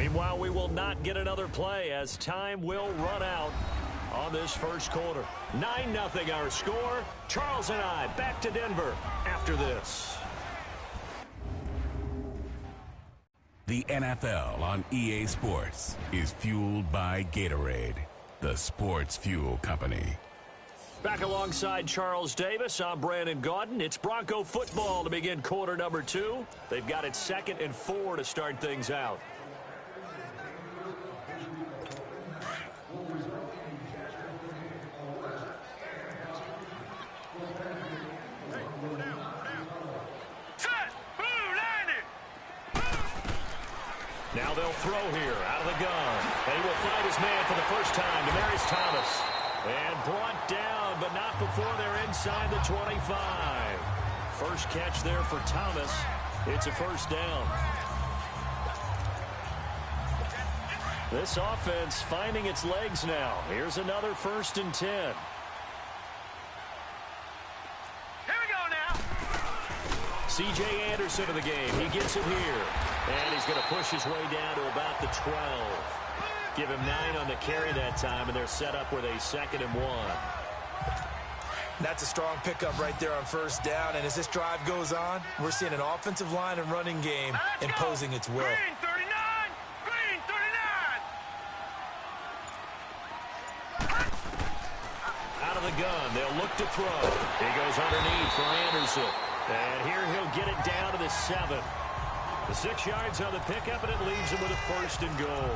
Meanwhile, we will not get another play as time will run out on this first quarter. 9-0 our score. Charles and I back to Denver after this. The NFL on EA Sports is fueled by Gatorade, the sports fuel company. Back alongside Charles Davis, I'm Brandon Gaudin. It's Bronco football to begin quarter number 2. They've got it 2nd and 4 to start things out. Now they'll throw here out of the gun. And he will find his man for the first time, Demaryius Thomas. And brought down, but not before they're inside the 25. First catch there for Thomas. It's a first down. This offense finding its legs now. Here's another 1st and 10. Here we go now. C.J. Anderson of the game. He gets it here. And he's going to push his way down to about the 12. Give him 9 on the carry that time, and they're set up with a 2nd and 1. That's a strong pickup right there on first down. And as this drive goes on, we're seeing an offensive line and running game imposing its will. Green 39! Green 39! Out of the gun, they'll look to throw. He goes underneath for Anderson. And here he'll get it down to the 7. The 6 yards on the pickup, and it leaves him with a 1st and goal.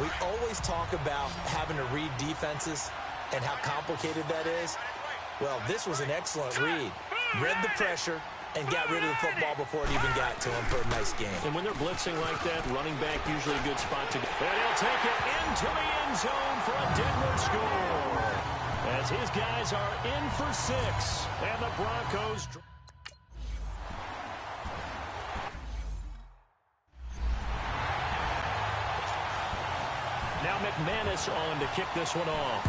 We always talk about having to read defenses and how complicated that is. Well, this was an excellent read. Read the pressure and got rid of the football before it even got to him for a nice game. And when they're blitzing like that, running back usually a good spot to go. And he'll take it into the end zone for a Denver score. As his guys are in for 6. And the Broncos... Now McManus on to kick this one off.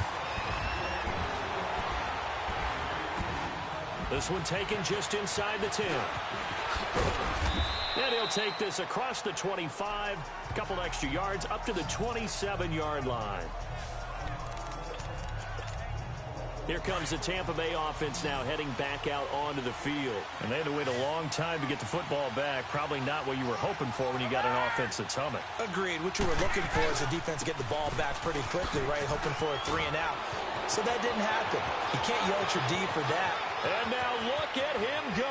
This one taken just inside the 10. And he'll take this across the 25. A couple extra yards up to the 27-yard line. Here comes the Tampa Bay offense now heading back out onto the field. And they had to wait a long time to get the football back. Probably not what you were hoping for when you got an offense that's humming. Agreed. What you were looking for is the defense to get the ball back pretty quickly, right? Hoping for a 3 and out. So that didn't happen. You can't yell at your D for that. And now look at him go.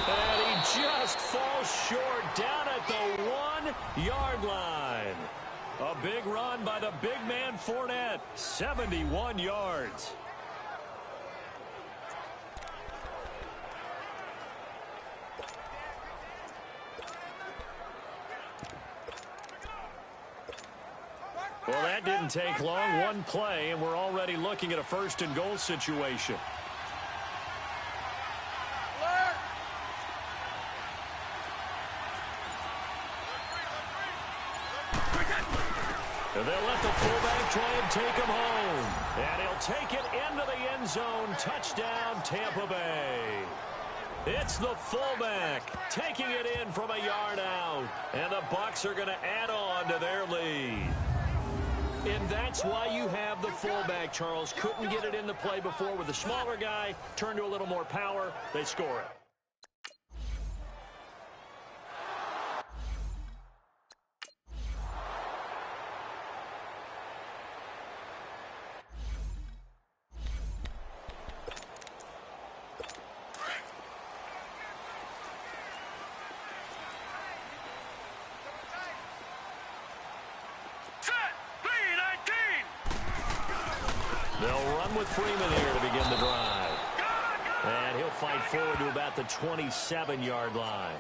And he just falls short down at the 1-yard line. A big run by the big man Fournette. 71 yards. Well, that didn't take long. One play, and we're already looking at a 1st and goal situation. And they'll let the fullback try and take him home. And he'll take it into the end zone. Touchdown, Tampa Bay. It's the fullback taking it in from a yard out. And the Bucs are going to add on to their lead. And that's why you have the fullback, Charles. Couldn't get it in the play before with the smaller guy. Turned to a little more power. They score it. They'll run with Freeman here to begin the drive. And he'll fight forward to about the 27-yard line.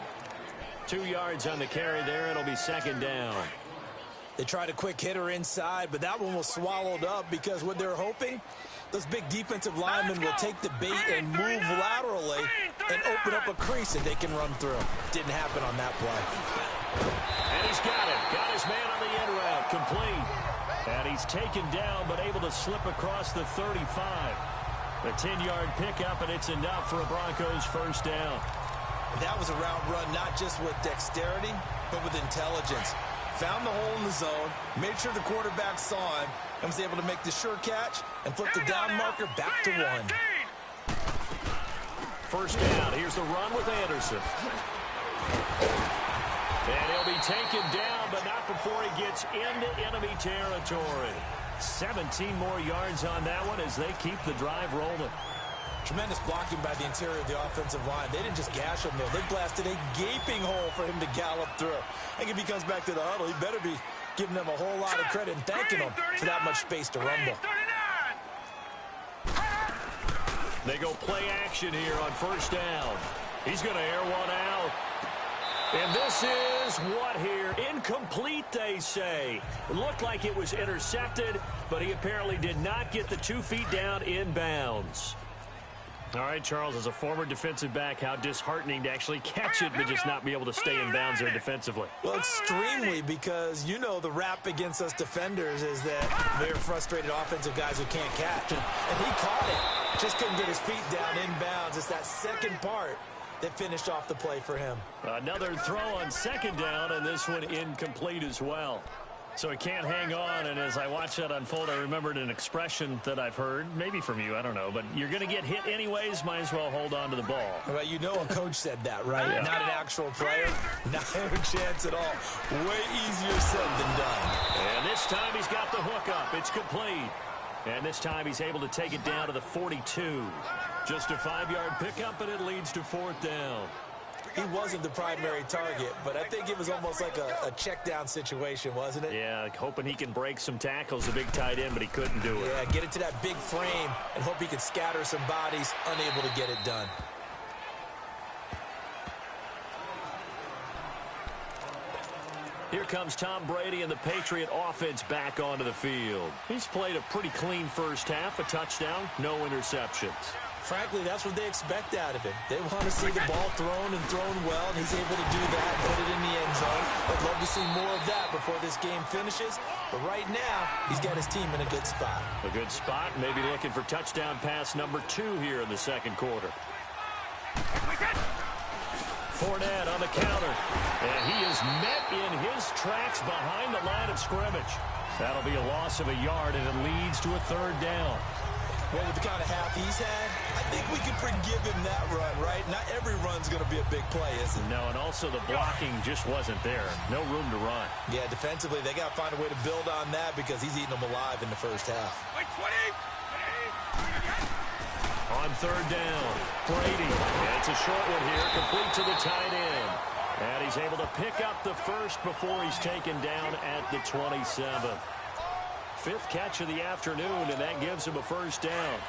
2 yards on the carry there. It'll be 2nd down. They tried a quick hitter inside, but that one was swallowed up because what they're hoping, those big defensive linemen will take the bait and move laterally and open up a crease that they can run through. Didn't happen on that play. And he's got it. Got his man on the end route. Complete. And he's taken down, but able to slip across the 35. A 10-yard pickup, and it's enough for a Broncos 1st down. That was a route run, not just with dexterity, but with intelligence. Found the hole in the zone, made sure the quarterback saw him, and was able to make the sure catch and flip the down marker back to 1. First down. Here's the run with Anderson. And he'll be taken down, but not before he gets into enemy territory. 17 more yards on that one as they keep the drive rolling. Tremendous blocking by the interior of the offensive line. They didn't just gash him there. They blasted a gaping hole for him to gallop through. I think if he comes back to the huddle, he better be giving them a whole lot of credit and thanking them for that much space to rumble. They go play action here on first down. He's going to air one out. And this is what here? Incomplete, they say. It looked like it was intercepted, but he apparently did not get the 2 feet down in bounds. All right, Charles, as a former defensive back, how disheartening to actually catch it but just not be able to stay in bounds there defensively. Well, extremely, because you know the rap against us defenders is that they're frustrated offensive guys who can't catch. And he caught it. Just couldn't get his feet down in bounds. It's that second part that finished off the play for him. Another throw on second down, and this one incomplete as well. So he can't hang on, and as I watch that unfold, I remembered an expression that I've heard, maybe from you, I don't know, but you're going to get hit anyways, might as well hold on to the ball. Well, you know a coach said that, right? Yeah. Not an actual player. Not a chance at all. Way easier said than done. And this time he's got the hook up. It's complete. And this time he's able to take it down to the 42. Just a 5-yard pickup, and it leads to fourth down. He wasn't the primary target, but I think it was almost like a check down situation, wasn't it? Yeah, hoping he can break some tackles, a big tight end, but he couldn't do it. Yeah, get it to that big frame and hope he can scatter some bodies, unable to get it done. Here comes Tom Brady and the Patriot offense back onto the field. He's played a pretty clean first half, a touchdown, no interceptions. Frankly, that's what they expect out of him. They want to see the ball thrown and thrown well, and he's able to do that, put it in the end zone. I'd love to see more of that before this game finishes. But right now, he's got his team in a good spot. A good spot, maybe looking for touchdown pass number 2 here in the second quarter. Fournette on the counter, and he is met in his tracks behind the line of scrimmage. That'll be a loss of a yard, and it leads to a third down. Well, with the kind of half he's had, I think we can forgive him that run, right? Not every run's going to be a big play, is it? No, and also the blocking just wasn't there. No room to run. Yeah, defensively, they got to find a way to build on that because he's eating them alive in the first half. On third down, Brady. And it's a short one here, complete to the tight end. And he's able to pick up the first before he's taken down at the 27. 5th catch of the afternoon, and that gives him a first down.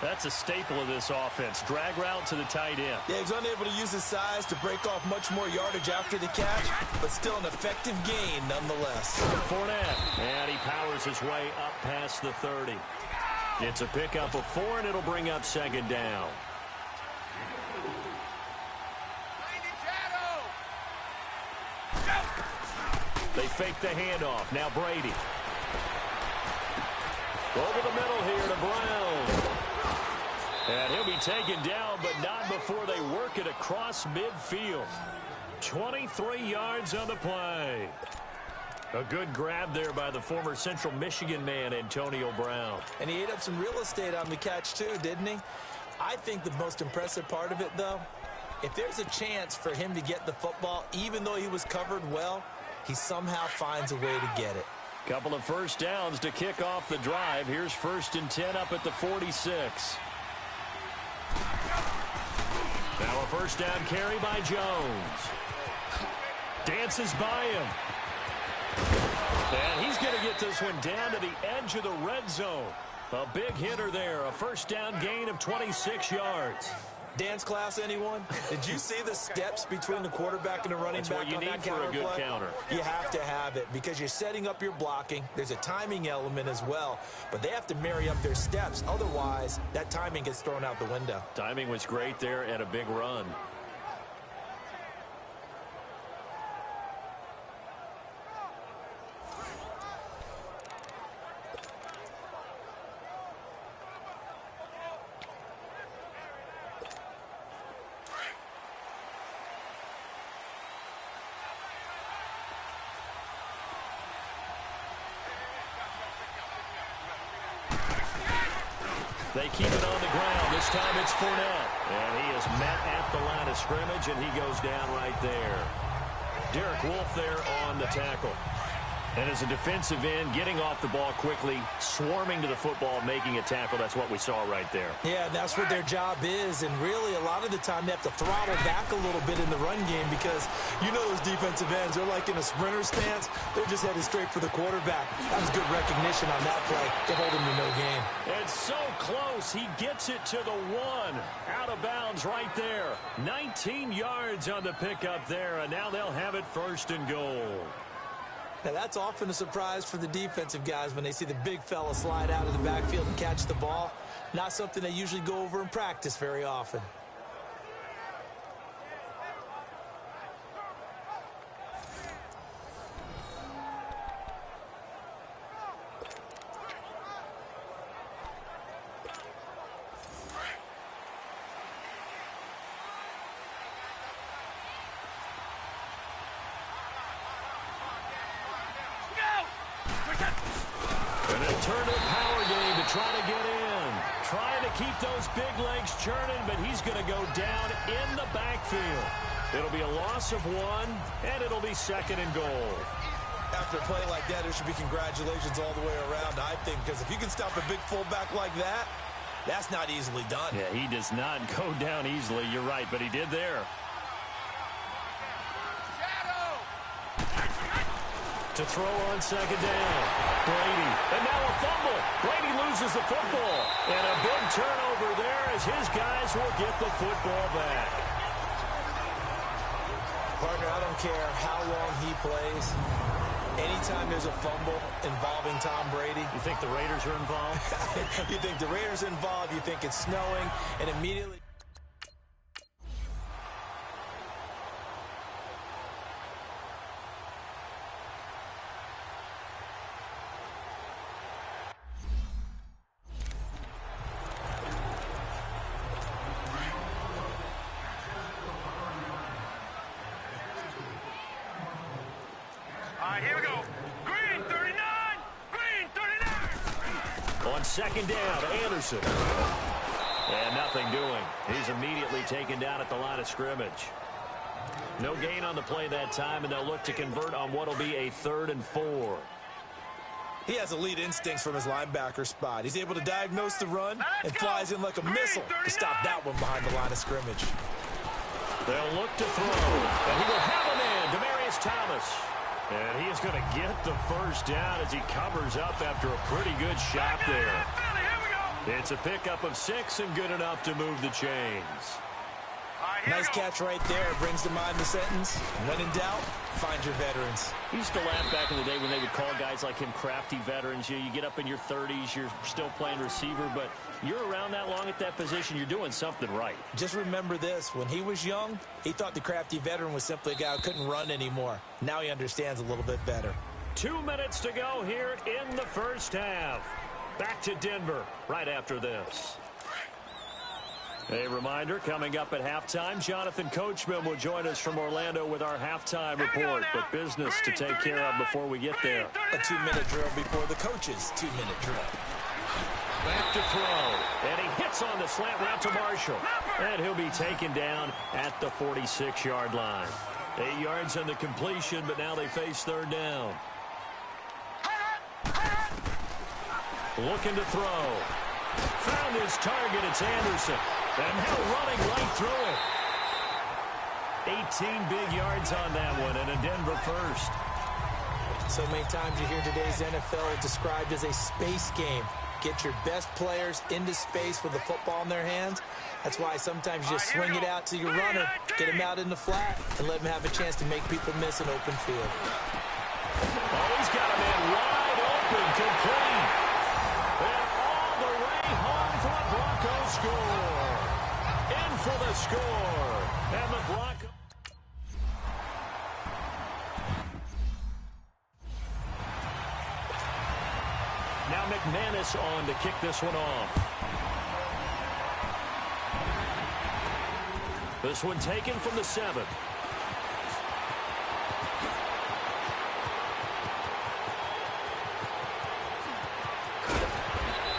That's a staple of this offense. Drag route to the tight end. Yeah, he's unable to use his size to break off much more yardage after the catch, but still an effective gain nonetheless. Fournette, and he powers his way up past the 30. It's a pickup of 4, and it'll bring up second down. They fake the handoff. Now Brady. Over the middle here to Brown. And he'll be taken down, but not before they work it across midfield. 23 yards on the play. A good grab there by the former Central Michigan man, Antonio Brown. And he ate up some real estate on the catch, too, didn't he? I think the most impressive part of it, though, if there's a chance for him to get the football, even though he was covered well, he somehow finds a way to get it. Couple of first downs to kick off the drive. Here's 1st and 10 up at the 46. Now a first down carry by Jones. Dances by him. And he's going to get this one down to the edge of the red zone. A big hitter there. A first down gain of 26 yards. Dance class, anyone? Did you see the steps between the quarterback and the running back on that counter play? That's what you need for a good counter. You have to have it because you're setting up your blocking. There's a timing element as well, but they have to marry up their steps. Otherwise, that timing gets thrown out the window. Timing was great there and a big run. They keep it on the ground. This time it's Fournette. And he is met at the line of scrimmage, and he goes down right there. Derek Wolfe there on the tackle. And as a defensive end, getting off the ball quickly, swarming to the football, making a tackle, that's what we saw right there. Yeah, that's what their job is. And really, a lot of the time, they have to throttle back a little bit in the run game because you know those defensive ends, they're like in a sprinter stance. They're just headed straight for the quarterback. That was good recognition on that play to hold him to no gain. It's so close. He gets it to the 1. Out of bounds right there. 19 yards on the pickup there, and now they'll have it 1st and goal. Now, that's often a surprise for the defensive guys when they see the big fella slide out of the backfield and catch the ball. Not something they usually go over in practice very often. An alternative power game to try to get in. Trying to keep those big legs churning, but he's going to go down in the backfield. It'll be a loss of 1, and it'll be 2nd and goal. After a play like that, there should be congratulations all the way around, I think, because if you can stop a big fullback like that, that's not easily done. Yeah, he does not go down easily. You're right, but he did there. To throw on 2nd down. Brady. And now a fumble. Brady loses the football. And a big turnover there as his guys will get the football back. Partner, I don't care how long he plays. Anytime there's a fumble involving Tom Brady. You think the Raiders are involved? You think the Raiders are involved. You think it's snowing. And immediately... Here we go. Green 39. Green 39. On 2nd down, Anderson. And nothing doing. He's immediately taken down at the line of scrimmage. No gain on the play that time, and they'll look to convert on what will be a 3rd and 4. He has elite instincts from his linebacker spot. He's able to diagnose the run and flies in like a missile to stop that one behind the line of scrimmage. They'll look to throw. And he will have a man, Demaryius Thomas. And he is going to get the 1st down as he covers up after a pretty good shot there. It's a pickup of 6 and good enough to move the chains. Nice catch right there. Brings to mind the sentence, when in doubt, find your veterans. He used to laugh back in the day when they would call guys like him crafty veterans. You get up in your 30s, you're still playing receiver, but you're around that long at that position, you're doing something right. Just remember this. When he was young, he thought the crafty veteran was simply a guy who couldn't run anymore. Now he understands a little bit better. 2 minutes to go here in the 1st half. Back to Denver right after this. A reminder, coming up at halftime, Jonathan Coachman will join us from Orlando with our halftime report. But business to take care of before we get there. A 2-minute drill before the coach's 2-minute drill. Back to throw. And he hits on the slant route to Marshall. And he'll be taken down at the 46-yard line. 8 yards on the completion, but now they face 3rd down. Looking to throw. Found his target. It's Anderson. And now running right through it. 18 big yards on that one, and a Denver 1st. So many times you hear today's NFL described as a space game. Get your best players into space with the football in their hands. That's why sometimes you just swing it out to your runner, get him out in the flat, and let him have a chance to make people miss an open field. Oh, he's got a man wide open, complete. And all the way home for a Broncos score. In for the score. And the Broncos. Now McManus on to kick this one off. This one taken from the 7.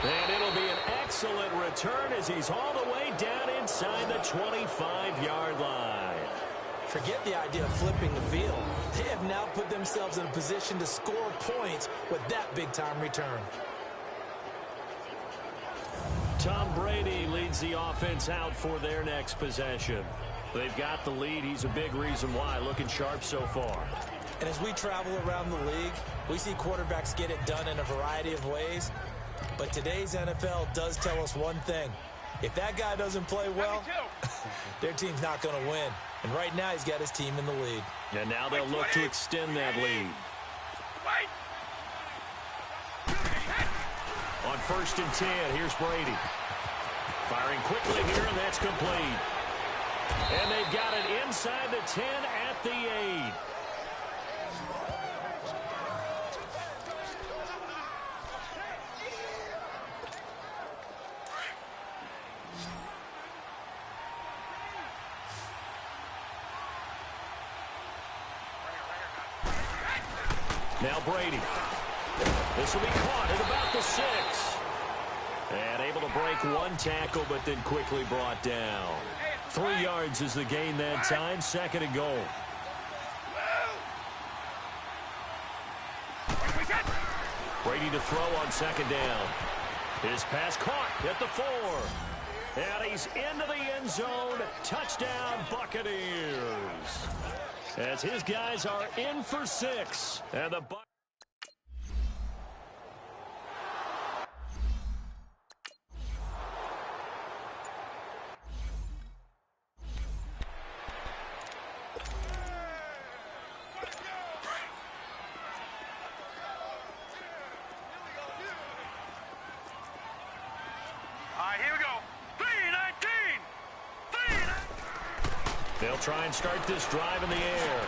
And it'll be an excellent return as he's all the way down inside the 25-yard line. Forget the idea of flipping the field. They have now put themselves in a position to score points with that big-time return. Tom Brady leads the offense out for their next possession. They've got the lead. He's a big reason why. Looking sharp so far. And as we travel around the league, we see quarterbacks get it done in a variety of ways. But today's NFL does tell us one thing. If that guy doesn't play well, their team's not going to win. And right now he's got his team in the lead. And now they'll look to extend that lead. On 1st and 10, here's Brady. Firing quickly here, and that's complete. And they've got it inside the 10 at the 8. Now Brady. This will be caught at about the 6. And able to break one tackle, but then quickly brought down. 3 yards is the gain that time. 2nd and goal. Brady to throw on 2nd down. His pass caught at the 4. And he's into the end zone. Touchdown, Buccaneers. As his guys are in for 6. And the Buccaneers. They'll try and start this drive in the air.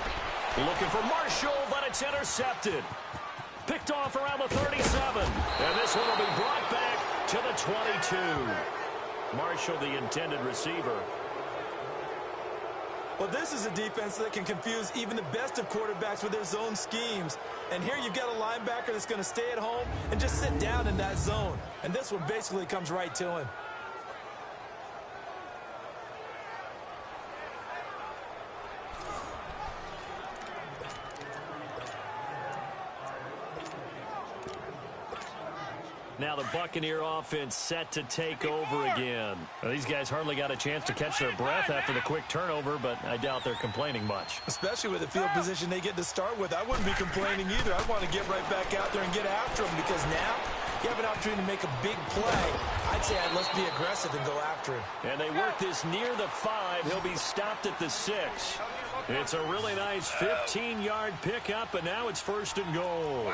Looking for Marshall, but it's intercepted. Picked off around the 37. And this one will be brought back to the 22. Marshall, the intended receiver. Well, this is a defense that can confuse even the best of quarterbacks with their zone schemes. And here you've got a linebacker that's going to stay at home and just sit down in that zone. And this one basically comes right to him. Now the Buccaneer offense set to take over again. Well, these guys hardly got a chance to catch their breath after the quick turnover, but I doubt they're complaining much. Especially with the field position they get to start with. I wouldn't be complaining either. I want to get right back out there and get after them because now you have an opportunity to make a big play. I'd say let's be aggressive and go after him. And they work this near the 5. He'll be stopped at the 6. It's a really nice 15-yard pickup, and now it's 1st and goal.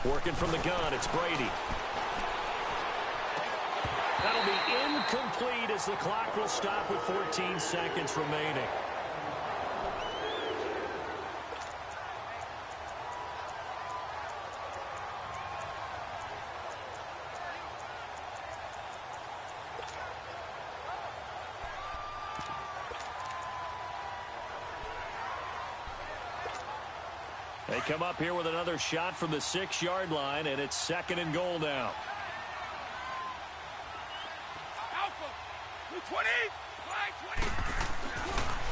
Working from the gun, it's Brady. That'll be incomplete as the clock will stop with 14 seconds remaining. They come up here with another shot from the 6-yard line, and it's 2nd and goal now.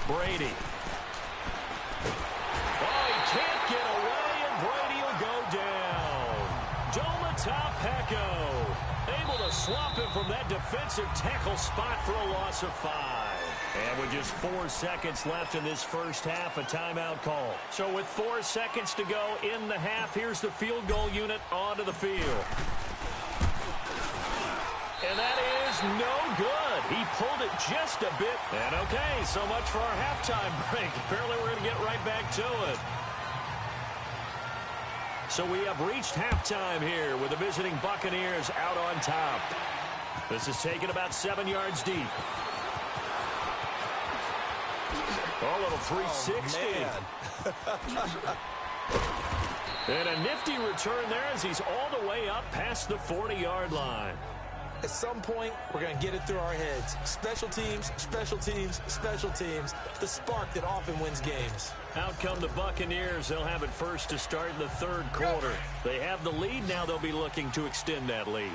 Brady. Oh, he can't get away, and Brady will go down. Domatapeco able to swap him from that defensive tackle spot for a loss of 5. And with just 4 seconds left in this first half, a timeout call. So with 4 seconds to go in the half, here's the field goal unit onto the field. And that is no good. He pulled it just a bit. And okay, so much for our halftime break. Apparently we're going to get right back to it. So we have reached halftime here with the visiting Buccaneers out on top. This is taken about 7 yards deep. Oh, a little 360. And a nifty return there as he's all the way up past the 40-yard line. At some point, we're going to get it through our heads. Special teams, special teams, special teams. The spark that often wins games. Out come the Buccaneers. They'll have it first to start in the third quarter. They have the lead. Now they'll be looking to extend that lead.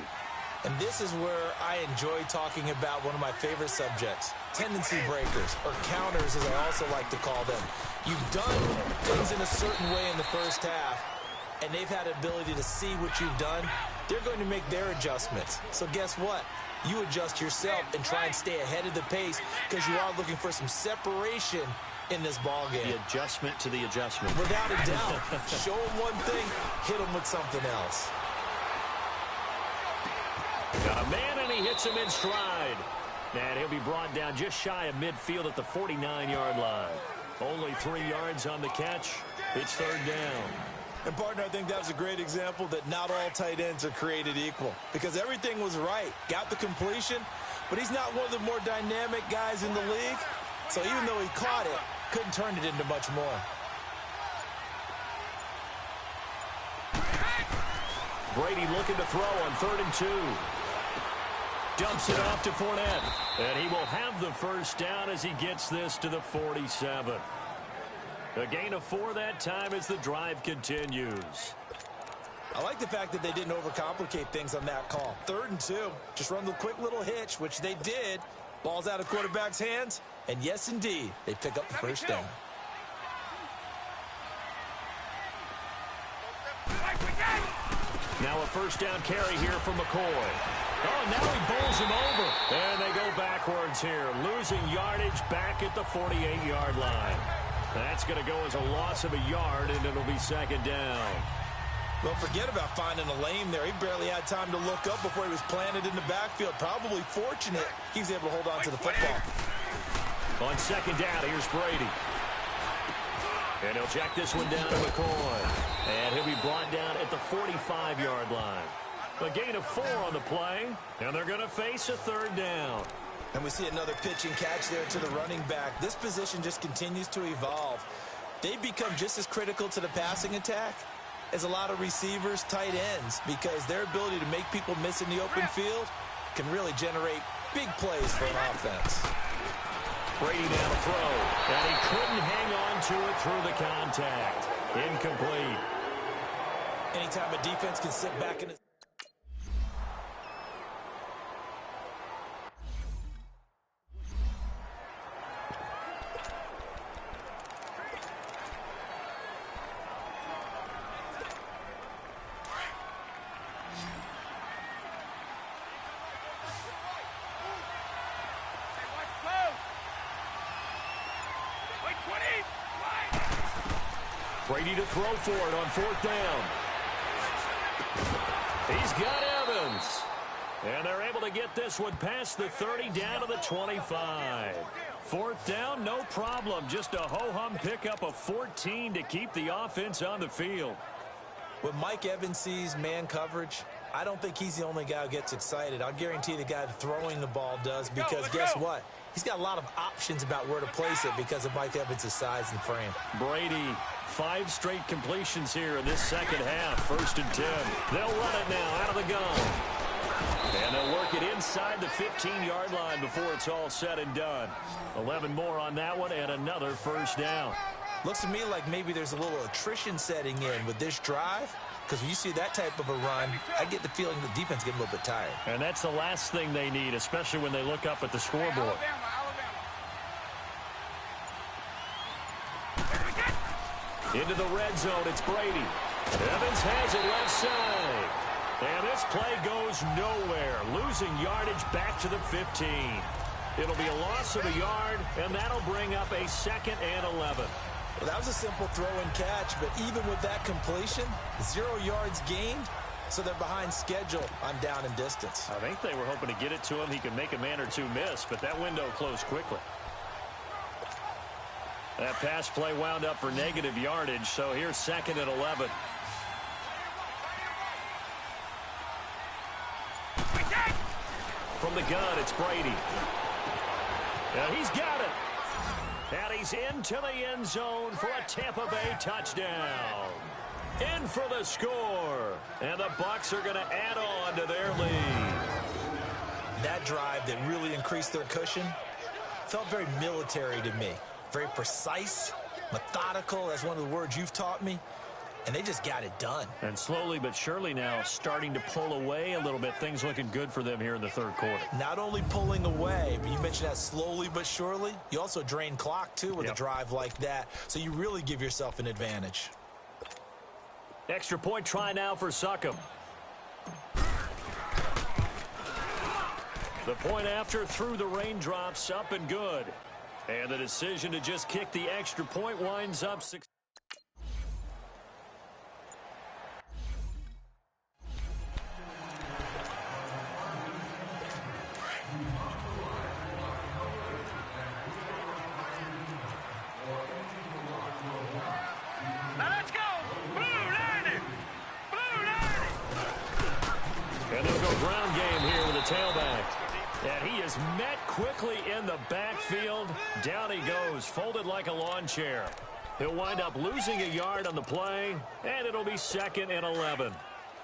And this is where I enjoy talking about one of my favorite subjects, tendency breakers, or counters as I also like to call them. You've done things in a certain way in the first half, and they've had the ability to see what you've done. They're going to make their adjustments. So guess what? You adjust yourself and try and stay ahead of the pace because you are looking for some separation in this ball game. The adjustment to the adjustment. Without a doubt. Show them one thing, hit them with something else. Got a man, and he hits him in stride. And he'll be brought down just shy of midfield at the 49-yard line. Only 3 yards on the catch. It's third down. And, partner, I think that was a great example that not all tight ends are created equal because everything was right. Got the completion, but he's not one of the more dynamic guys in the league. So even though he caught it, couldn't turn it into much more. Brady looking to throw on 3rd and 2. Dumps it off to Fournette. And he will have the first down as he gets this to the 47. A gain of 4 that time as the drive continues. I like the fact that they didn't overcomplicate things on that call. 3rd and 2. Just run the quick little hitch, which they did. Ball's out of quarterback's hands. And yes, indeed, they pick up the first down. Now a first down carry here from McCoy. Oh, now he bowls him over. And they go backwards here, losing yardage back at the 48-yard line. That's going to go as a loss of a yard, and it'll be second down. Well, forget about finding a lane there. He barely had time to look up before he was planted in the backfield. Probably fortunate he was able to hold on to the football. On second down, here's Brady. And he'll check this one down to McCoy. And he'll be brought down at the 45-yard line. A gain of 4 on the play, and they're going to face a third down. And we see another pitch and catch there to the running back. This position just continues to evolve. They become just as critical to the passing attack as a lot of receivers, tight ends, because their ability to make people miss in the open field can really generate big plays for an offense. Brady down to throw, and he couldn't hang on to it through the contact. Incomplete. Anytime a defense can sit back in it. Brady to throw for it on 4th down. He's got Evans. And they're able to get this one past the 30 down to the 25. 4th down, no problem. Just a ho-hum pickup of 14 to keep the offense on the field. When Mike Evans sees man coverage, I don't think he's the only guy who gets excited. I'll guarantee the guy throwing the ball does because guess what? He's got a lot of options about where to place it because of Mike Evans' size and frame. Brady, 5 straight completions here in this second half. 1st and 10. They'll run it now out of the gun. And they'll work it inside the 15-yard line before it's all said and done. 11 more on that one and another first down. Looks to me like maybe there's a little attrition setting in with this drive. Because when you see that type of a run, I get the feeling the defense getting a little bit tired. And that's the last thing they need, especially when they look up at the scoreboard. Into the red zone, it's Brady. Evans has it left side. And this play goes nowhere, losing yardage back to the 15. It'll be a loss of a yard, and that'll bring up a 2nd and 11. Well, that was a simple throw and catch, but even with that completion, 0 yards gained, so they're behind schedule on down and distance. I think they were hoping to get it to him. He could make a man or two miss, but that window closed quickly. That pass play wound up for negative yardage, so here's 2nd and 11. From the gun, it's Brady. And he's got it. And he's into the end zone for a Tampa Bay touchdown. In for the score. And the Bucs are going to add on to their lead. That drive that really increased their cushion felt very military to me. Very precise, methodical, that's one of the words you've taught me. And they just got it done. And slowly but surely now starting to pull away a little bit. Things looking good for them here in the third quarter. Not only pulling away, but you mentioned that slowly but surely. You also drain clock, too, with a drive like that. So you really give yourself an advantage. Extra point try now for Succop. The point after through the raindrops, up and good. And the decision to just kick the extra point winds up 6. Now let's go! Blue Lightning! Blue Lightning! And they'll go ground game here with a tailback. And he is met quickly in the backfield. Down he goes, folded like a lawn chair. He'll wind up losing a yard on the play, and it'll be 2nd and 11.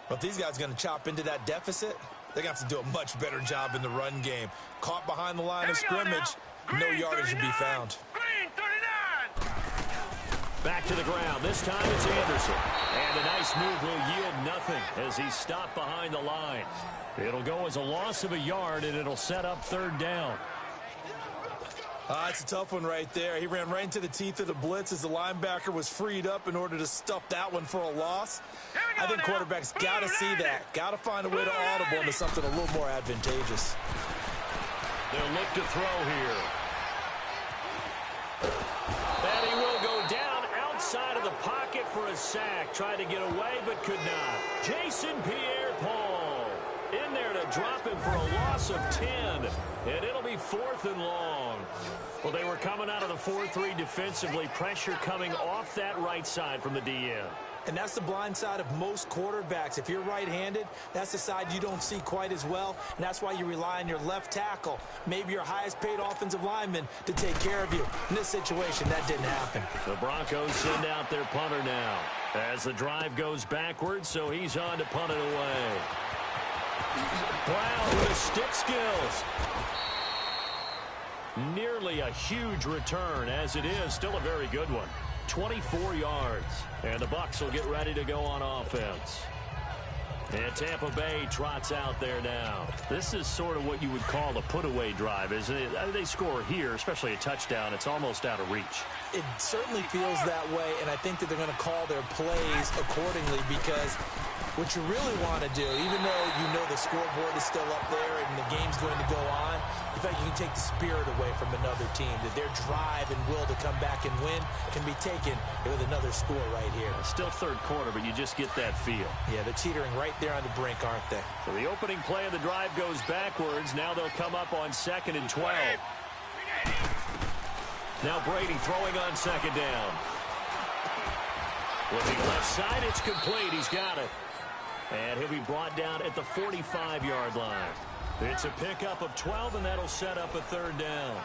But these guys are going to chop into that deficit. They're going to have to do a much better job in the run game. Caught behind the line of scrimmage, no yardage to be found. Green 39! Back to the ground. This time it's Anderson. And a nice move will yield nothing as he's stopped behind the line. It'll go as a loss of a yard, and it'll set up 3rd down. It's a tough one right there. He ran right into the teeth of the blitz as the linebacker was freed up in order to stuff that one for a loss. I think quarterbacks got to see that. Got to find a way to audible into something a little more advantageous. They'll look to throw here. And he will go down outside of the pocket for a sack. Tried to get away but could not. Jason Pierre-Paul in there to drop him for a loss of 10. And it'll be 4th and long. Well, they were coming out of the 4-3 defensively. Pressure coming off that right side from the DN. And that's the blind side of most quarterbacks. If you're right-handed, that's the side you don't see quite as well. And that's why you rely on your left tackle, maybe your highest-paid offensive lineman, to take care of you. In this situation, that didn't happen. The Broncos send out their punter now as the drive goes backwards, so he's on to punt it away. Brown with stick skills. Nearly a huge return, as it is still a very good one. 24 yards. And the Bucs will get ready to go on offense. And Tampa Bay trots out there now. This is sort of what you would call a put-away drive, isn't it? They score here, especially a touchdown. It's almost out of reach. It certainly feels that way, and I think that they're going to call their plays accordingly because what you really want to do, even though you know the scoreboard is still up there and the game's going to go on, in fact, you can take the spirit away from another team, that their drive and will to come back and win can be taken with another score right here. Still third quarter, but you just get that feel. Yeah, they're teetering right there on the brink, aren't they? So the opening play of the drive goes backwards. Now they'll come up on 2nd and 12. Now Brady throwing on 2nd down. Looking left side, it's complete. He's got it. And he'll be brought down at the 45-yard line. It's a pickup of 12, and that'll set up a 3rd down.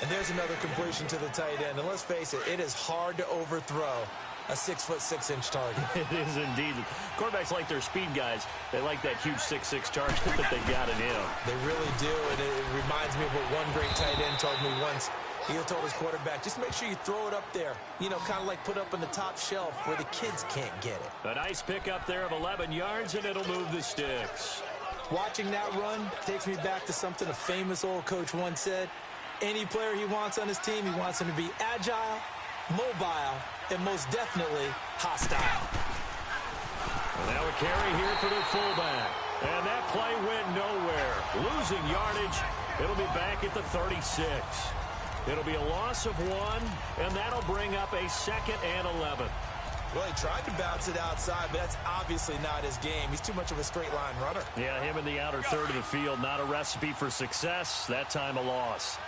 And there's another completion to the tight end. And let's face it, it is hard to overthrow a 6'6" target. It is indeed. Quarterbacks like their speed guys. They like that huge 6'6" target that they got in him. They really do, and it reminds me of what one great tight end told me once. He told his quarterback, just make sure you throw it up there. You know, kind of like put up on the top shelf where the kids can't get it. A nice pickup there of 11 yards, and it'll move the sticks. Watching that run takes me back to something a famous old coach once said. Any player he wants on his team, he wants him to be agile, mobile, and most definitely hostile. And now a carry here for their fullback. And that play went nowhere. Losing yardage. It'll be back at the 36. It'll be a loss of 1, and that'll bring up a 2nd and 11. Well, he tried to bounce it outside, but that's obviously not his game. He's too much of a straight-line runner. Yeah, him in the outer third of the field, not a recipe for success. That time a loss.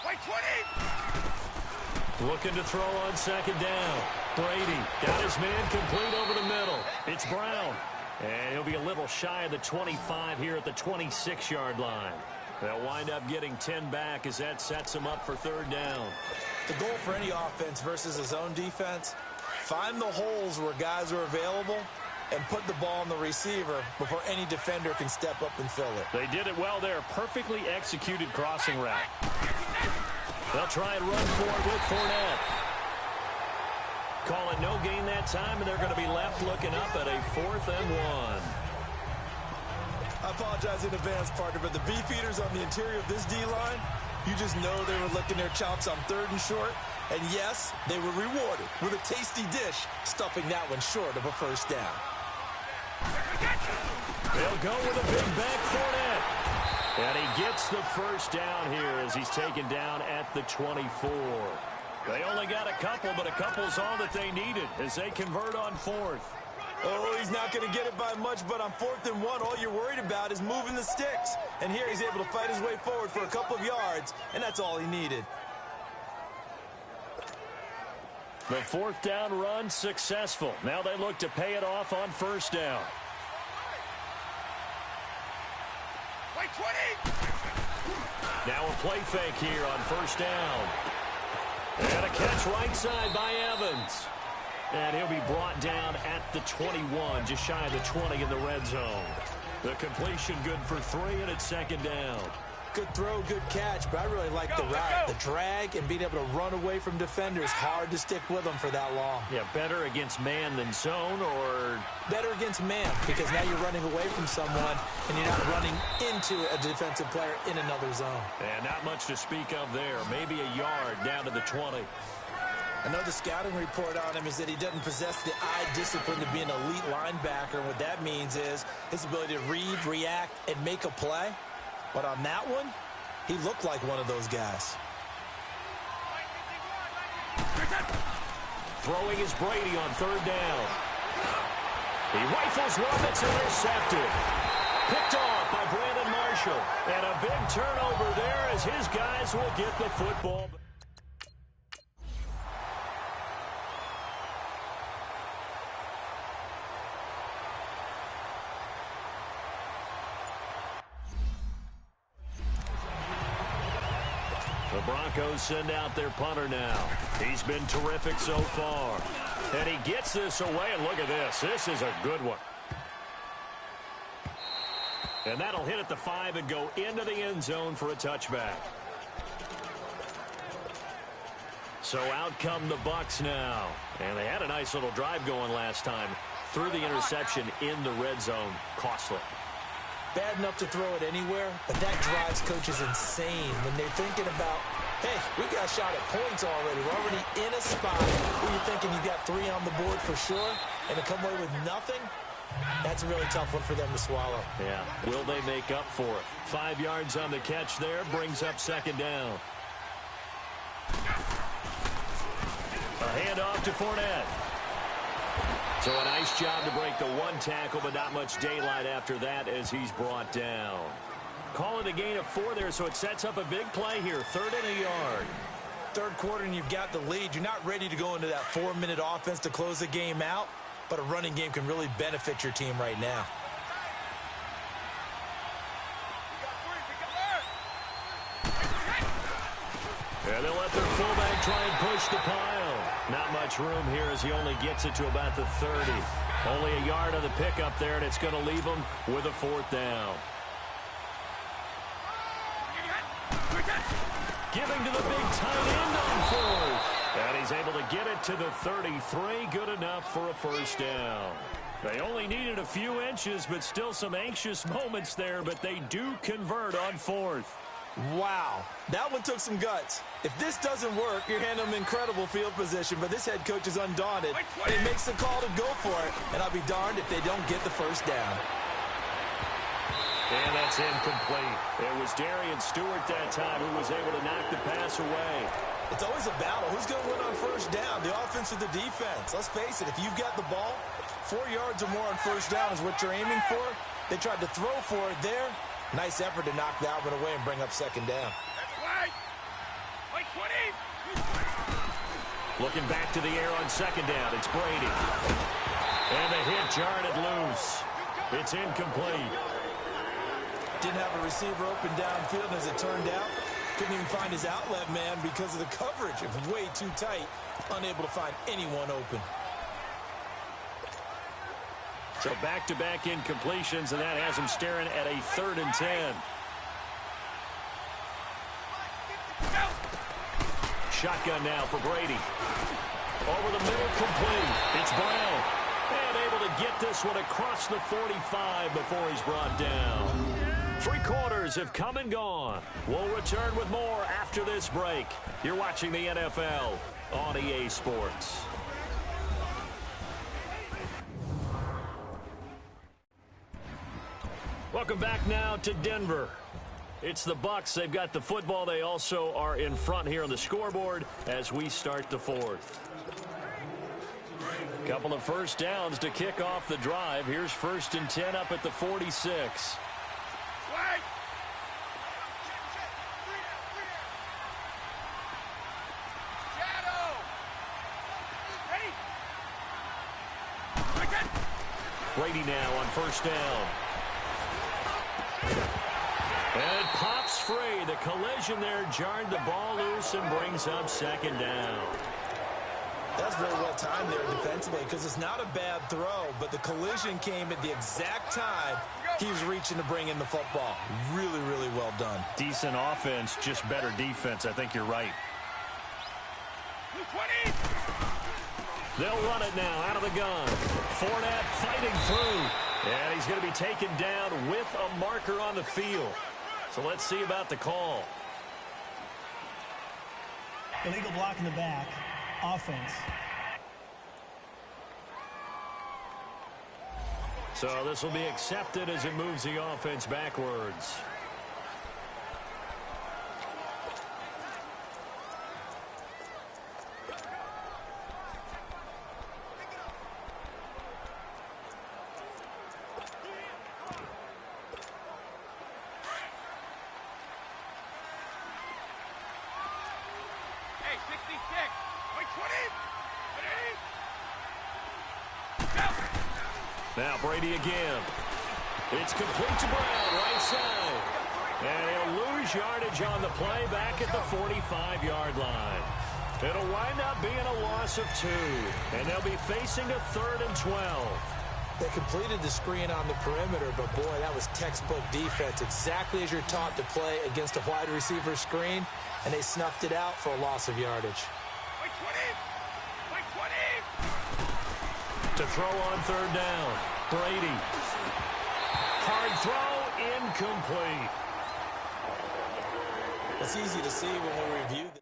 Wait, 20! Looking to throw on 2nd down. Brady got his man complete over the middle. It's Brown. And he'll be a little shy of the 25 here at the 26-yard line. They'll wind up getting 10 back as that sets them up for 3rd down. The goal for any offense versus his own defense, find the holes where guys are available and put the ball on the receiver before any defender can step up and fill it. They did it well there. Perfectly executed crossing route. They'll try and run for it with Fournette. Calling no gain that time, and they're going to be left looking up at a 4th and 1. I apologize in advance, partner, but the beefeaters on the interior of this D-line, you just know they were licking their chops on 3rd and short. And yes, they were rewarded with a tasty dish, stuffing that one short of a first down. They'll go with a big back Fournette. And he gets the first down here as he's taken down at the 24. They only got a couple, but a couple's all that they needed as they convert on 4th. Oh, he's not going to get it by much, but on 4th and 1, all you're worried about is moving the sticks. And here he's able to fight his way forward for a couple of yards, and that's all he needed. The 4th down run successful. Now they look to pay it off on 1st down. Wait, 20! Now a play fake here on 1st down. And a catch right side by Evans. And he'll be brought down at the 21, just shy of the 20 in the red zone. The completion good for 3, and it's 2nd down. Good throw, good catch, but I really like the route. The drag and being able to run away from defenders, hard to stick with them for that long. Yeah, better against man than zone, or better against man, because now you're running away from someone and you're not running into a defensive player in another zone. And not much to speak of there. Maybe a yard down to the 20. I know the scouting report on him is that he doesn't possess the eye discipline to be an elite linebacker. And what that means is his ability to read, react, and make a play. But on that one, he looked like one of those guys. Throwing is Brady on 3rd down. He rifles one that's intercepted. Picked off by Brandon Marshall. And a big turnover there as his guys will get the football. The Broncos send out their punter now. He's been terrific so far. And he gets this away, and look at this. This is a good one. And that'll hit at the 5 and go into the end zone for a touchback. So out come the Bucs now. And they had a nice little drive going last time. Threw the interception in the red zone. Costly. Bad enough to throw it anywhere, but that drives coaches insane when they're thinking about, hey, we got a shot at points already. We're already in a spot where you're thinking you got 3 on the board for sure, and to come away with nothing, that's a really tough one for them to swallow. Yeah, will they make up for it? 5 yards on the catch there, brings up 2nd down. A handoff to Fournette. So a nice job to break the 1 tackle, but not much daylight after that as he's brought down. Call it a gain of 4 there, so it sets up a big play here. 3rd and a yard. 3rd quarter and you've got the lead. You're not ready to go into that 4-minute offense to close the game out, but a running game can really benefit your team right now. And they'll let their fullback try and push the pile. Not much room here as he only gets it to about the 30. Only a yard on the pickup there, and it's going to leave him with a 4th down. Giving to the big tight end on 4th. And he's able to get it to the 33. Good enough for a first down. They only needed a few inches, but still some anxious moments there, but they do convert on 4th. Wow, that one took some guts. If this doesn't work, you're handing them incredible field position, but this head coach is undaunted, and he makes the call to go for it, and I'll be darned if they don't get the first down. And that's incomplete. It was Darian Stewart that time who was able to knock the pass away. It's always a battle. Who's going to win on first down, the offense or the defense? Let's face it, if you've got the ball, 4 yards or more on first down is what you're aiming for. They tried to throw for it there. Nice effort to knock that one away and bring up 2nd down. Looking back to the air on 2nd down, it's Brady. And the hit jarred it loose. It's incomplete. Didn't have a receiver open downfield, as it turned out. Couldn't even find his outlet man because of the coverage. It was way too tight. Unable to find anyone open. So back-to-back incompletions, and that has him staring at a 3rd and 10. Shotgun now for Brady. Over the middle, complete. It's Brown. And able to get this one across the 45 before he's brought down. 3 quarters have come and gone. We'll return with more after this break. You're watching the NFL on EA Sports. Welcome back now to Denver. It's the Bucs. They've got the football. They also are in front here on the scoreboard as we start the 4th. Couple of first downs to kick off the drive. Here's 1st and 10 up at the 46. Brady now on 1st down. And it pops free. The collision there jarred the ball loose and brings up 2nd down. That's very well timed there defensively because it's not a bad throw, but the collision came at the exact time he was reaching to bring in the football. Really, really well done. Decent offense, just better defense. I think you're right. 20. They'll run it now out of the gun. Fournette fighting through. And he's going to be taken down with a marker on the field. So let's see about the call. Illegal block in the back. Offense. So this will be accepted as it moves the offense backwards. Now Brady again. It's complete to Brown, right side. And he'll lose yardage on the play back at the 45-yard line. It'll wind up being a loss of 2. And they'll be facing a 3rd and 12. They completed the screen on the perimeter, but boy, that was textbook defense. Exactly as you're taught to play against a wide receiver screen, and they snuffed it out for a loss of yardage. To throw on 3rd down. Brady. Hard throw, incomplete. It's easy to see when we review the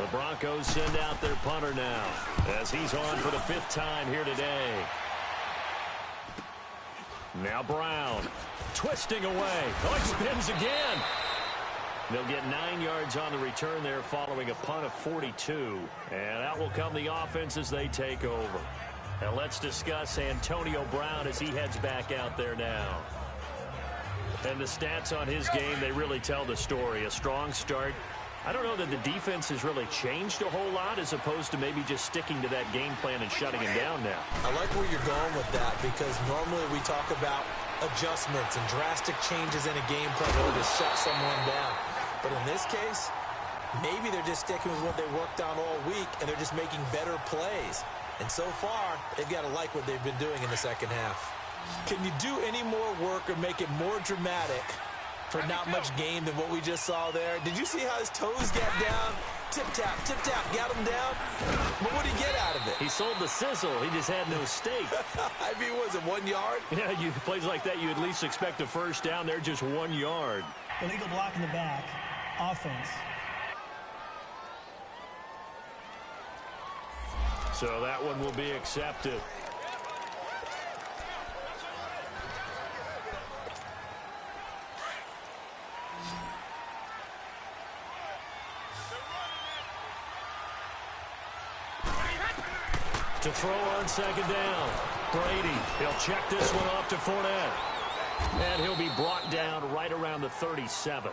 The Broncos send out their punter now as he's on for the 5th time here today. Now Brown twisting away. Oh, it spins again. They'll get 9 yards on the return there following a punt of 42. And out will come the offense as they take over. Now let's discuss Antonio Brown as he heads back out there now. And the stats on his game, they really tell the story. A strong start. I don't know that the defense has really changed a whole lot as opposed to maybe just sticking to that game plan and shutting him down now. I like where you're going with that because normally we talk about adjustments and drastic changes in a game plan in order to shut someone down. But in this case, maybe they're just sticking with what they worked on all week and they're just making better plays. And so far, they've got to like what they've been doing in the second half. Can you do any more work or make it more dramatic for not much gain than what we just saw there? Did you see how his toes got down? Tip-tap, got him down. But what did he get out of it? He sold the sizzle. He just had no steak. I mean, was it 1 yard? Yeah, you plays like that, you at least expect a first down. They're just 1 yard. Illegal block in the back. Offense. So that one will be accepted. To throw on 2nd down. Brady, he'll check this one off to Fournette. And he'll be brought down right around the 37.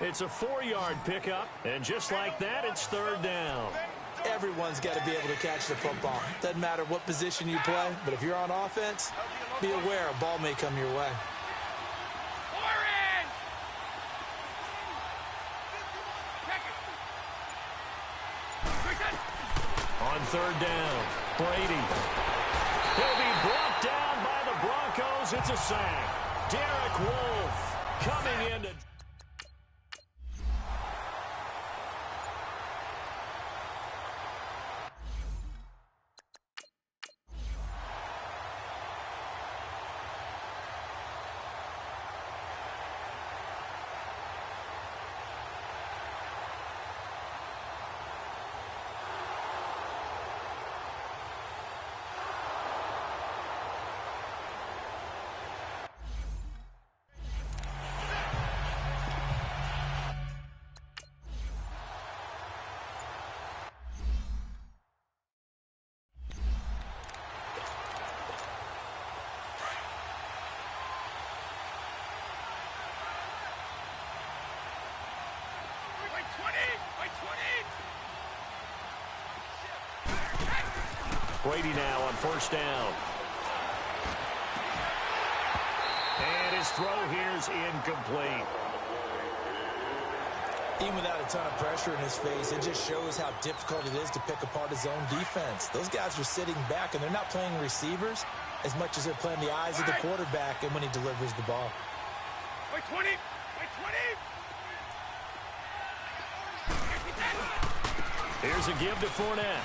It's a 4-yard pickup, and just like that, it's third down. Everyone's got to be able to catch the football. Doesn't matter what position you play, but if you're on offense, be aware a ball may come your way. On third down, Brady. He'll be brought down by the Broncos. It's a sack. Derek Wolfe coming in to... Brady now on first down. And his throw here is incomplete. Even without a ton of pressure in his face, it just shows how difficult it is to pick apart his own defense. Those guys are sitting back, and they're not playing receivers as much as they're playing the eyes of the quarterback and when he delivers the ball. Wait, 20! Wait, 20! Here's a give to Fournette.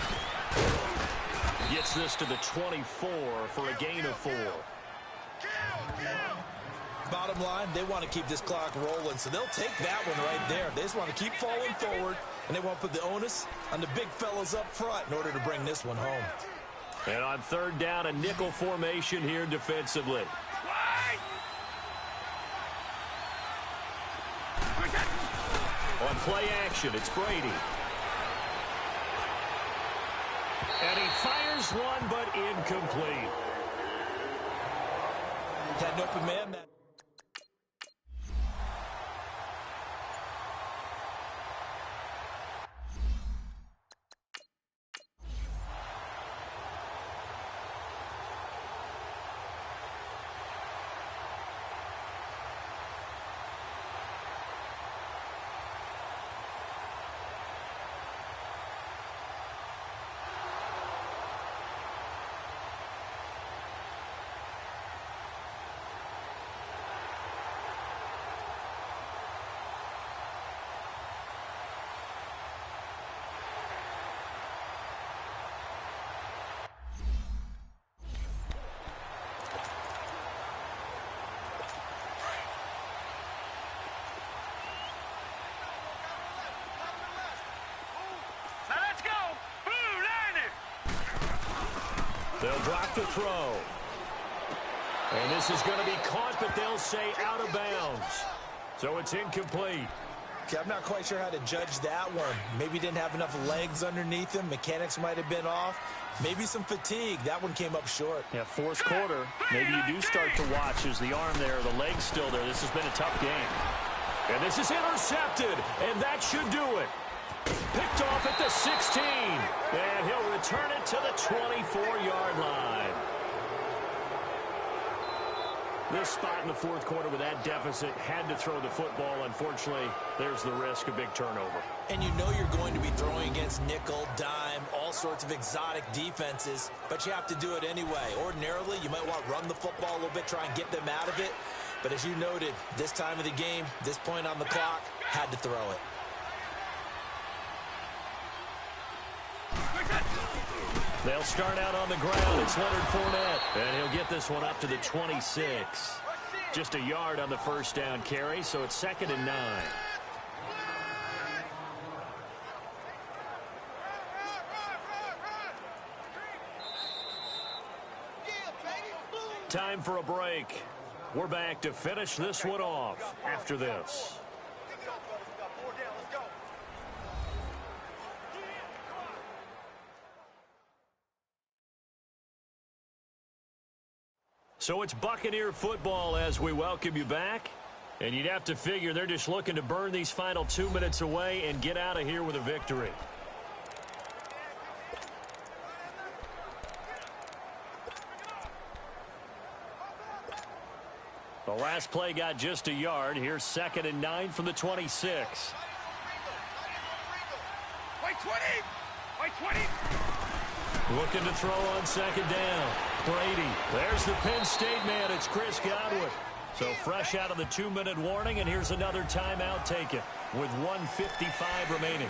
Gets this to the 24 for a gain of 4. Bottom line, they want to keep this clock rolling, so they'll take that one right there. They just want to keep falling forward, and they want to put the onus on the big fellas up front in order to bring this one home. And on third down, a nickel formation here defensively. On play action, it's Brady. And he fires one, but incomplete. Had an open man. They'll drop the throw. And this is going to be caught, but they'll say out of bounds. So it's incomplete. Okay, I'm not quite sure how to judge that one. Maybe didn't have enough legs underneath him. Mechanics might have been off. Maybe some fatigue. That one came up short. Yeah, fourth quarter. Maybe you do start to watch as the arm there, the leg's still there. This has been a tough game. And this is intercepted, and that should do it. Picked off at the 16, and he'll return it to the 24-yard line. This spot in the fourth quarter with that deficit, had to throw the football. Unfortunately, there's the risk of big turnover. And you know you're going to be throwing against nickel, dime, all sorts of exotic defenses, but you have to do it anyway. Ordinarily, you might want to run the football a little bit, try and get them out of it. But as you noted, this time of the game, this point on the clock, had to throw it. They'll start out on the ground. It's Leonard Fournette, and he'll get this one up to the 26. Just a yard on the first down carry, so it's 2nd and 9. Time for a break. We're back to finish this one off after this. So it's Buccaneer football as we welcome you back. And you'd have to figure they're just looking to burn these final 2 minutes away and get out of here with a victory. The last play got just a yard. Here's 2nd and 9 from the 26. By 20! By 20! Looking to throw on 2nd down. Brady. There's the Penn State man. It's Chris Godwin. So fresh out of the 2-minute warning, and here's another timeout taken with 1:55 remaining.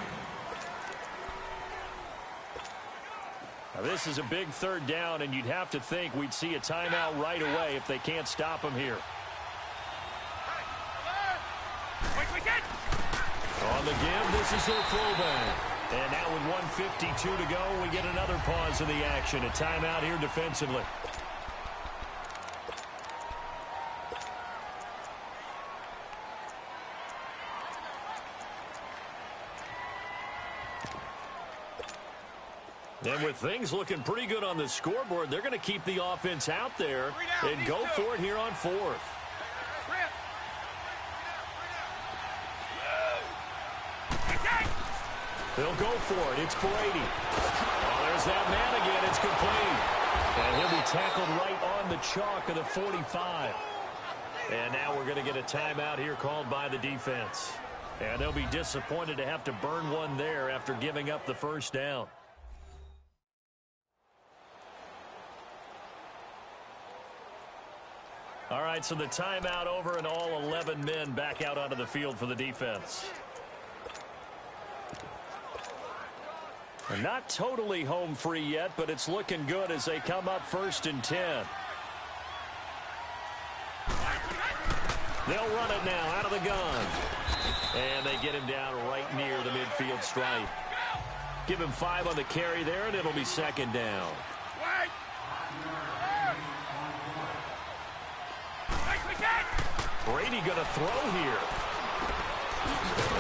Now this is a big 3rd down, and you'd have to think we'd see a timeout right away if they can't stop him here. On the give, this is their fullback. And now with 1:52 to go, we get another pause in the action. A timeout here defensively. And with things looking pretty good on the scoreboard, they're going to keep the offense out there and go for it here on 4th. They'll go for it. It's Brady. Oh, there's that man again. It's complete. And he'll be tackled right on the chalk of the 45. And now we're going to get a timeout here called by the defense. And they'll be disappointed to have to burn one there after giving up the 1st down. All right, so the timeout over and all 11 men back out onto the field for the defense. And not totally home free yet, but it's looking good as they come up 1st and 10. They'll run it now out of the gun. And they get him down right near the midfield stripe. Give him 5 on the carry there, and it'll be 2nd down. Brady going to throw here.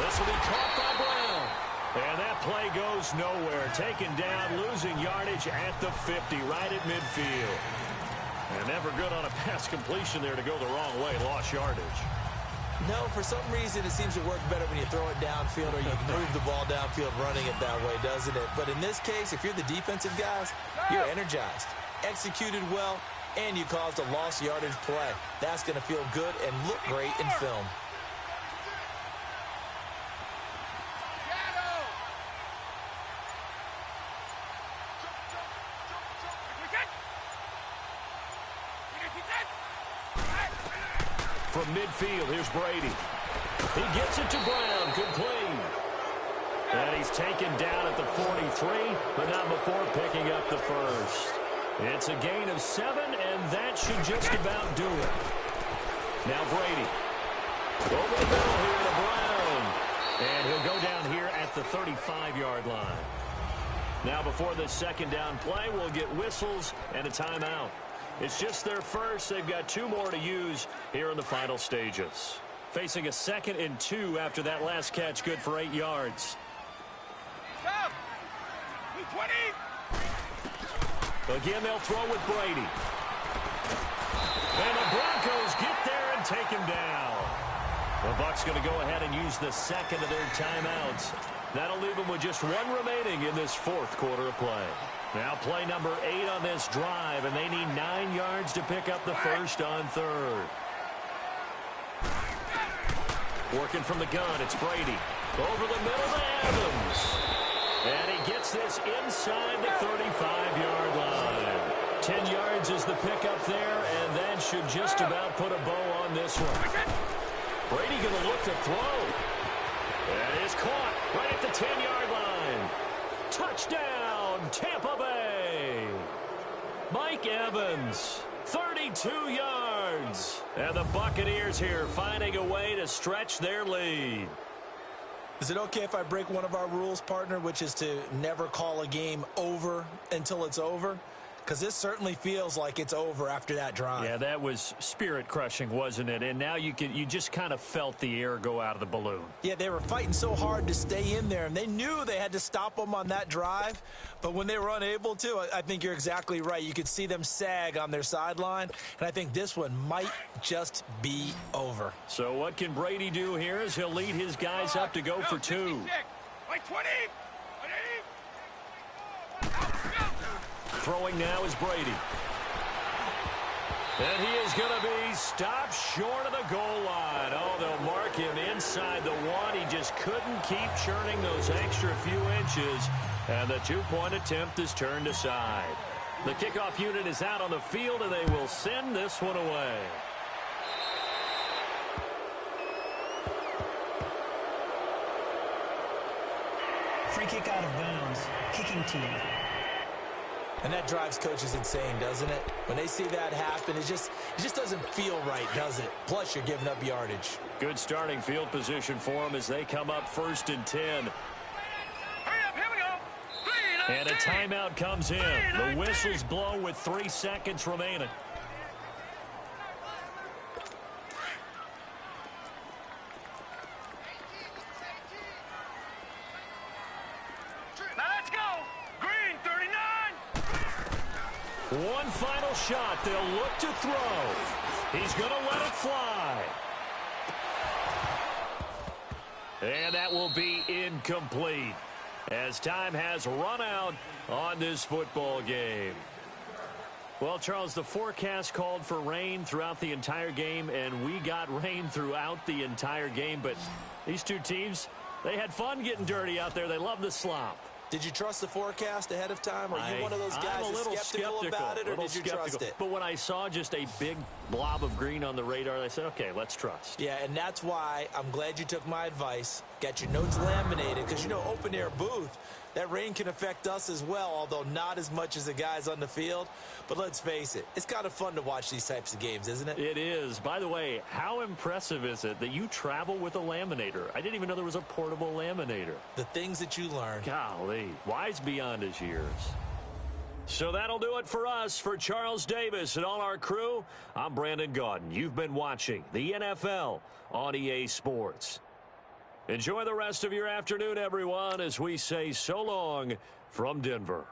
This will be caught by Brown. And that play goes nowhere. Taken down, losing yardage at the 50, right at midfield. And never good on a pass completion there to go the wrong way. Lost yardage. No, for some reason it seems to work better when you throw it downfield or you move the ball downfield running it that way, doesn't it? But in this case, if you're the defensive guys, you're energized, executed well, and you caused a lost yardage play. That's going to feel good and look great in film. From midfield, here's Brady. He gets it to Brown, complete. And he's taken down at the 43, but not before picking up the 1st. It's a gain of 7, and that should just about do it. Now Brady. Over the middle here to Brown. And he'll go down here at the 35-yard line. Now before the 2nd down play, we'll get whistles and a timeout. It's just their first. They've got 2 more to use here in the final stages. Facing a 2nd and 2 after that last catch, good for 8 yards. Stop! 20! Again, they'll throw with Brady. And the Broncos get there and take him down. The Bucs going to go ahead and use the 2nd of their timeouts. That'll leave them with just 1 remaining in this 4th quarter of play. Now play number 8 on this drive, and they need 9 yards to pick up the 1st on 3rd. Working from the gun, it's Brady. Over the middle to Evans. And he gets this inside the 35-yard line. 10 yards is the pickup there, and that should just about put a bow on this one. Brady going to look to throw. And is caught right at the 10-yard line. Touchdown, Tampa Bay. Mike Evans, 32 yards. And the Buccaneers here finding a way to stretch their lead. Is it okay if I break one of our rules, partner, which is to never call a game over until it's over? because this certainly feels like it's over after that drive. Yeah, that was spirit-crushing, wasn't it? And now you just kind of felt the air go out of the balloon. Yeah, they were fighting so hard to stay in there, and they knew they had to stop them on that drive. But when they were unable to, I think you're exactly right. You could see them sag on their sideline, and I think this one might just be over. So what can Brady do here as he'll lead his guys up to go for 2? By 20. Throwing now is Brady. And he is going to be stopped short of the goal line. Oh, they'll mark him inside the 1. He just couldn't keep churning those extra few inches. And the 2-point attempt is turned aside. The kickoff unit is out on the field, and they will send this one away. Free kick out of bounds. Kicking team. And that drives coaches insane, doesn't it? When they see that happen, it just doesn't feel right, does it? Plus, you're giving up yardage. Good starting field position for them as they come up 1st and 10. Hurry up, here we go. And a timeout comes in. The whistle's blown with 3 seconds remaining. Now let's go. Green, 39. One final shot. They'll look to throw. He's going to let it fly. And that will be incomplete as time has run out on this football game. Well, Charles, the forecast called for rain throughout the entire game, and we got rain throughout the entire game. But these two teams, they had fun getting dirty out there. They love the slop. Did you trust the forecast ahead of time? Are you one of those guys I'm a little skeptical about it, or did you trust it? But when I saw just a big blob of green on the radar, I said, okay, let's trust. Yeah, and that's why I'm glad you took my advice. Got your notes laminated, because, you know, open-air booth, that rain can affect us as well, although not as much as the guys on the field. But let's face it, it's kind of fun to watch these types of games, isn't it? It is. By the way, how impressive is it that you travel with a laminator? I didn't even know there was a portable laminator. The things that you learn. Golly, wise beyond his years. So that'll do it for us. For Charles Davis and all our crew, I'm Brandon Gaudin. You've been watching the NFL on EA Sports. Enjoy the rest of your afternoon, everyone, as we say so long from Denver.